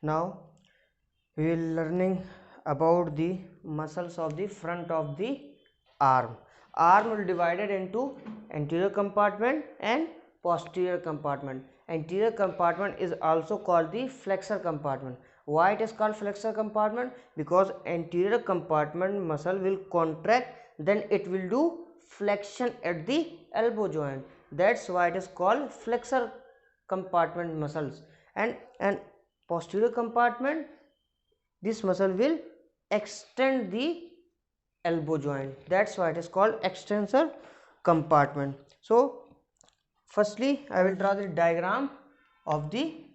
Now we will learning about the muscles of the front of the arm. Arm will divided into anterior compartment and posterior compartment. Anterior compartment is also called the flexor compartment. Why it is called flexor compartment? Because anterior compartment muscle will contract, then it will do flexion at the elbow joint. That's why it is called flexor compartment muscles. And posterior compartment, this muscle will extend the elbow joint. That's why it is called extensor compartment. So firstly I will draw the diagram of the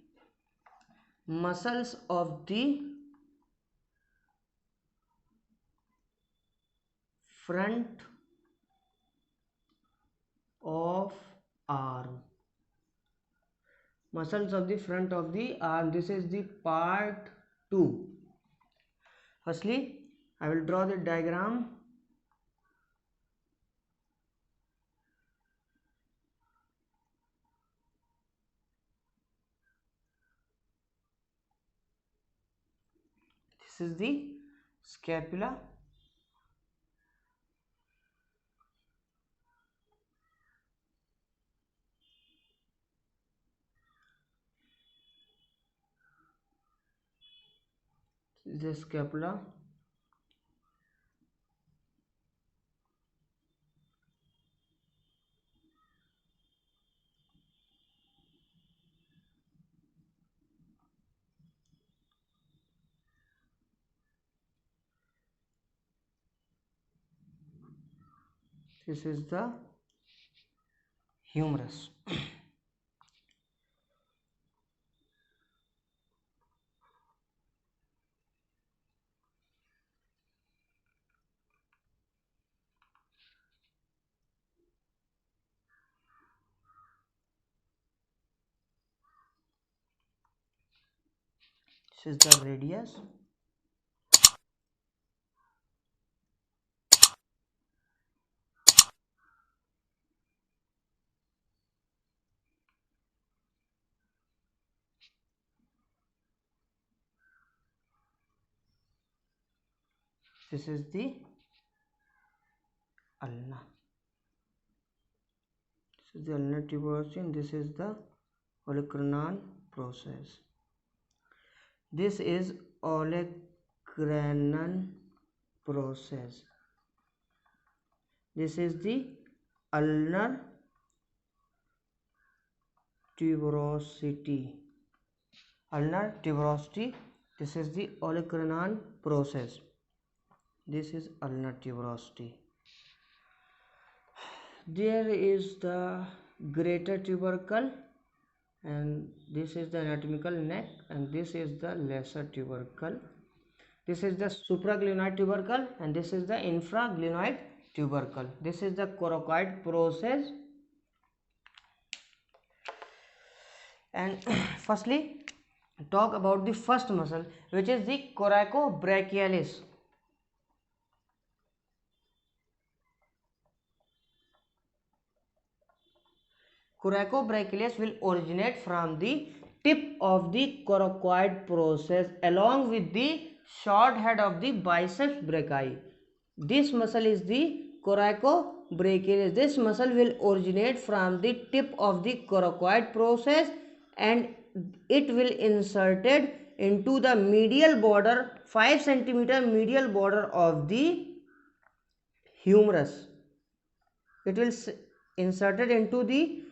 muscles of the front of arm. Muscles of the front of the arm. This is the part 2. Firstly I will draw the diagram. This is the scapula. This is the scapula. This is the humerus. This is the radius. This is the ulna. This is the ulnar tuberosity and this is the olecranon process. This is olecranon process. This is the ulnar tuberosity. Ulnar tuberosity. This is the olecranon process. This is ulnar tuberosity. There is the greater tubercle and this is the anatomical neck and this is the lesser tubercle. This is the supraglenoid tubercle and this is the infraglenoid tubercle. This is the coracoid process. And firstly talk about the first muscle, which is the coracobrachialis. Coracobrachialis will originate from the tip of the coracoid process along with the short head of the biceps brachii. This muscle is the coracobrachialis. This muscle will originate from the tip of the coracoid process and it will inserted into the medial border, 5 cm medial border of the humerus. It will inserted into the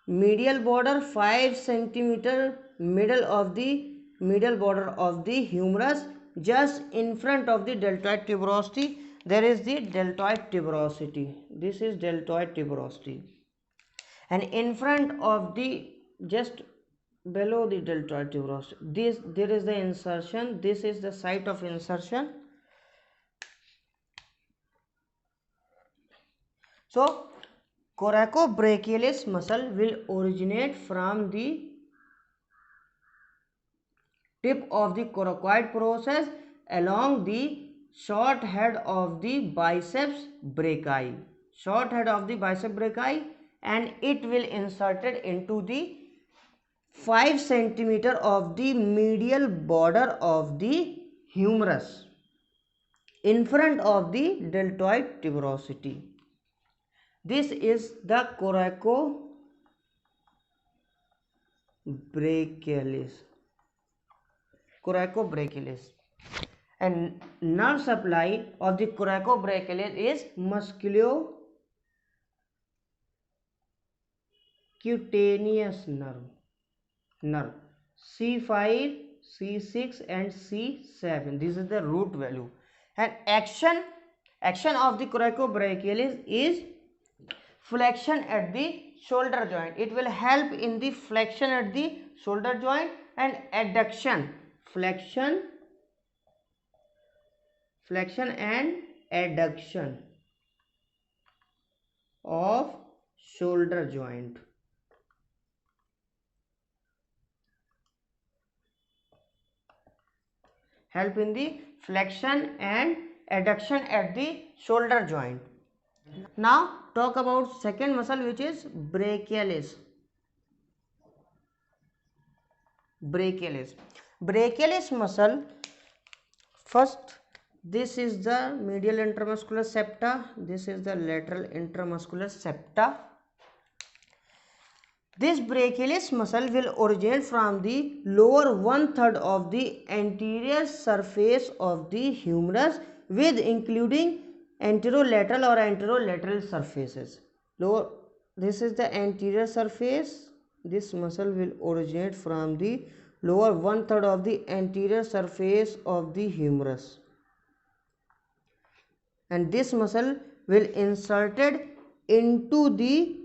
medial border, 5 cm middle of the medial border of the humerus. Just in front of the deltoid tuberosity there is the deltoid tuberosity. This is deltoid tuberosity, and in front of the, just below the deltoid tuberosity, this there is the insertion. This is the site of insertion. So coracobrachialis muscle will originate from the tip of the coracoid process along the short head of the biceps brachii. Short head of the biceps brachii, and it will inserted into the 5 centimeter of the medial border of the humerus in front of the deltoid tuberosity. This is the coracobrachialis. And nerve supply of the coracobrachialis is musculocutaneous nerve C5, C6 and C7. This is the root value. And action of the coracobrachialis is flexion at the shoulder joint. It will help in the flexion at the shoulder joint and adduction. Flexion and adduction of shoulder joint. Help in the flexion and adduction at the shoulder joint. Now talk about second muscle, which is brachialis. Brachialis muscle. First, this is the medial intramuscular septa. This is the lateral intramuscular septa. This brachialis muscle will originate from the lower 1/3 of the anterior surface of the humerus, with including anterolateral or anterolateral surfaces. This is the anterior surface. This muscle will originate from the lower 1/3 of the anterior surface of the humerus, and this muscle will inserted into the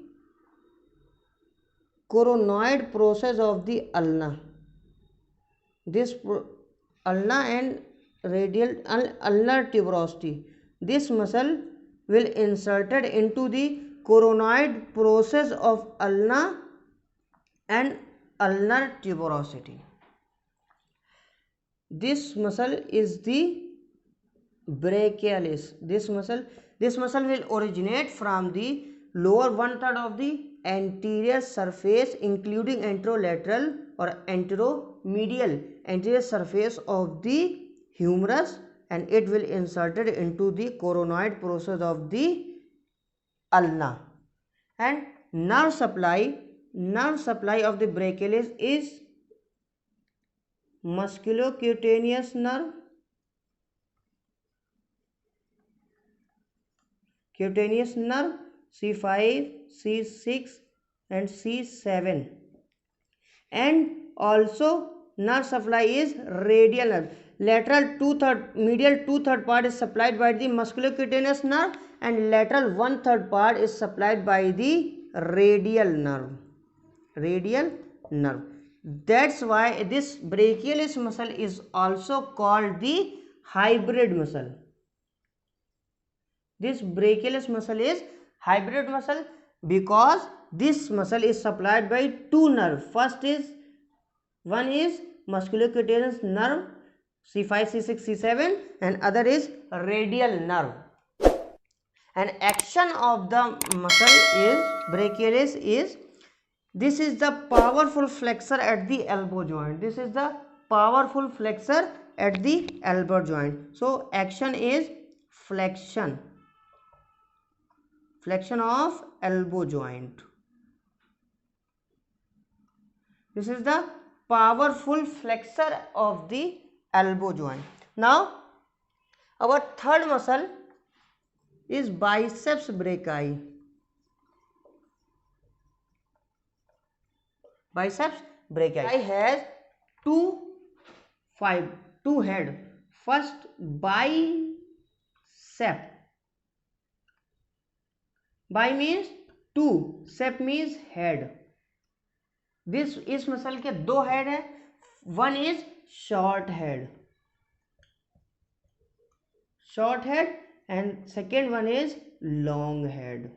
coronoid process of the ulna. This ulna and radial ulnar tuberosity. This muscle will inserted into the coronoid process of ulna and ulnar tuberosity. This muscle is the brachialis. This muscle will originate from the lower 1/3 of the anterior surface, including anterolateral or anteromedial anterior surface of the humerus, and it will inserted into the coronoid process of the ulna. And nerve supply of the brachialis is musculocutaneous nerve, C5, C6 and C7, and also nerve supply is radial nerve. Medial 2/3 part is supplied by the musculocutaneous nerve, and lateral 1/3 part is supplied by the radial nerve. That's why this brachialis muscle is also called the hybrid muscle. This brachialis muscle is hybrid muscle because this muscle is supplied by two nerves. One is musculocutaneous nerve C5, C6, C7, and other is radial nerve. And action of the muscle is brachialis is, this is the powerful flexor at the elbow joint. So action is flexion of elbow joint. This is the powerful flexor of the elbow joint. Now our third muscle is biceps brachii. Biceps brachii has two head. First, bicep. Bi means two, sep means head. इस muscle के दो head है. One is short head, and second one is long head.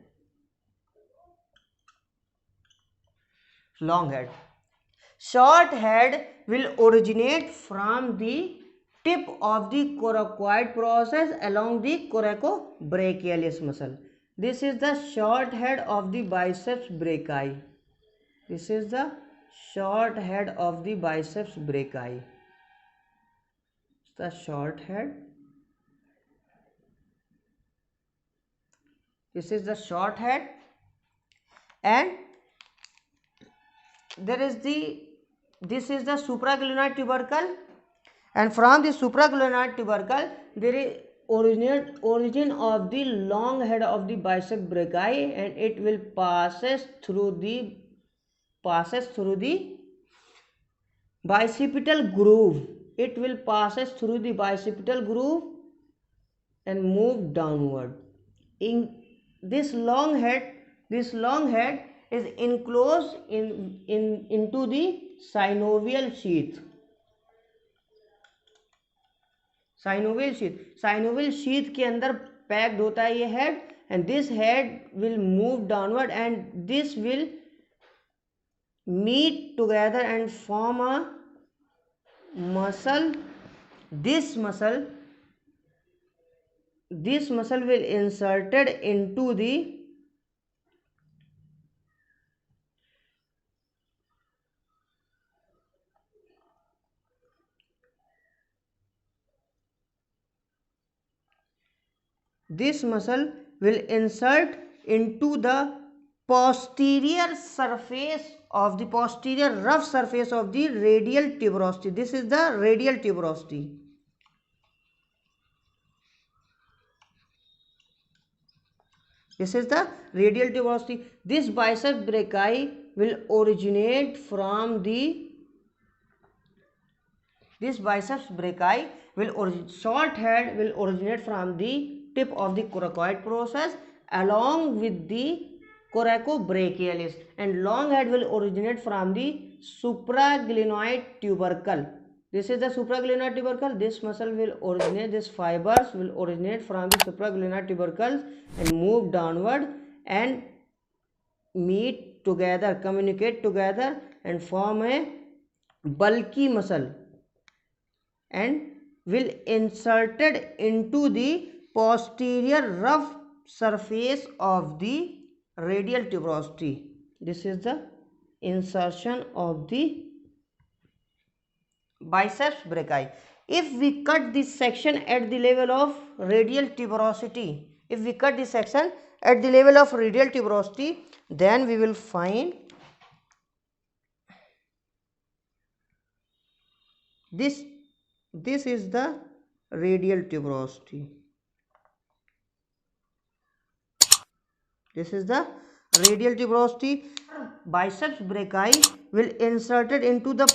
Short head will originate from the tip of the coracoid process along the coracobrachialis muscle. This is the short head of the biceps brachii. This is the short head of the biceps brachii. The short head. This is the short head, and this is the supraglenoid tubercle, and from the supraglenoid tubercle there is origin of the long head of the biceps brachii, and it will passes through the bicipital groove. It will passes through the bicipital groove and move downward. In this long head is enclosed into the synovial sheath. Synovial sheath के अंदर packed होता है ये head, and this head will move downward, and this will meet together and form a muscle. This muscle will inserted into the posterior rough surface of the radial tuberosity. This is the radial tuberosity. This is the radial tuberosity. This biceps brachii will originate from the short head will originate from the tip of the coracoid process along with the coracobrachialis, and long head will originate from the supraglenoid tubercle. This is the supraglenoid tubercle. This muscle will originate, this fibers will originate from the supraglenoid tubercles and move downward and meet together, communicate together and form a bulky muscle, and will inserted into the posterior rough surface of the radial tuberosity. This is the insertion of the biceps brachii. If we cut this section at the level of radial tuberosity, then we will find this is the radial tuberosity. This is the radial tuberosity. Biceps brachii will inserted into the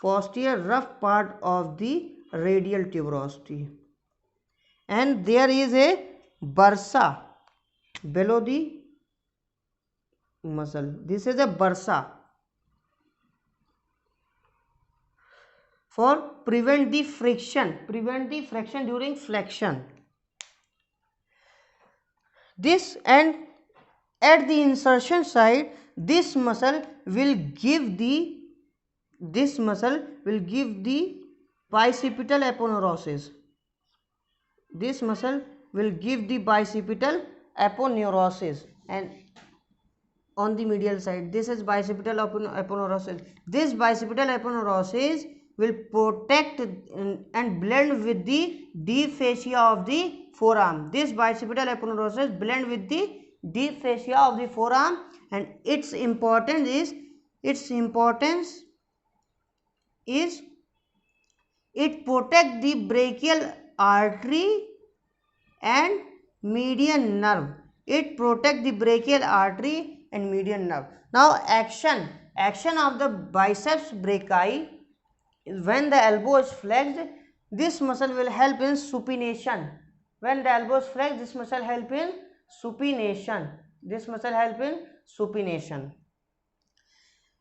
posterior rough part of the radial tuberosity, and there is a bursa below the muscle. This is a bursa for prevent the friction during flexion. This, and at the insertion side, this muscle will give the bicipital aponeurosis. This muscle will give the bicipital aponeurosis, and on the medial side, this is bicipital aponeurosis. This bicipital aponeurosis will protect and blend with the deep fascia of the forearm. This bicipital aponeurosis blend with the deep fascia of the forearm, and its importance is it protect the brachial artery and median nerve. Now action of the biceps brachii. When the elbow is flexed, this muscle will help in supination. When the elbow is flexed, this muscle help in supination.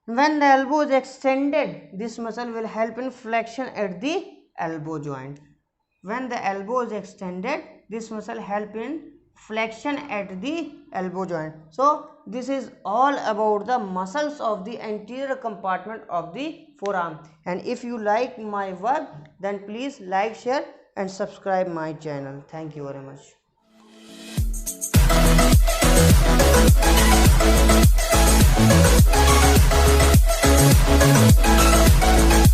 When the elbow is extended, this muscle will help in flexion at the elbow joint. When the elbow is extended, this muscle help in flexion at the elbow joint. So this is all about the muscles of the anterior compartment of the forearm. And if you like my work, then please like, share and subscribe my channel. Thank you very much.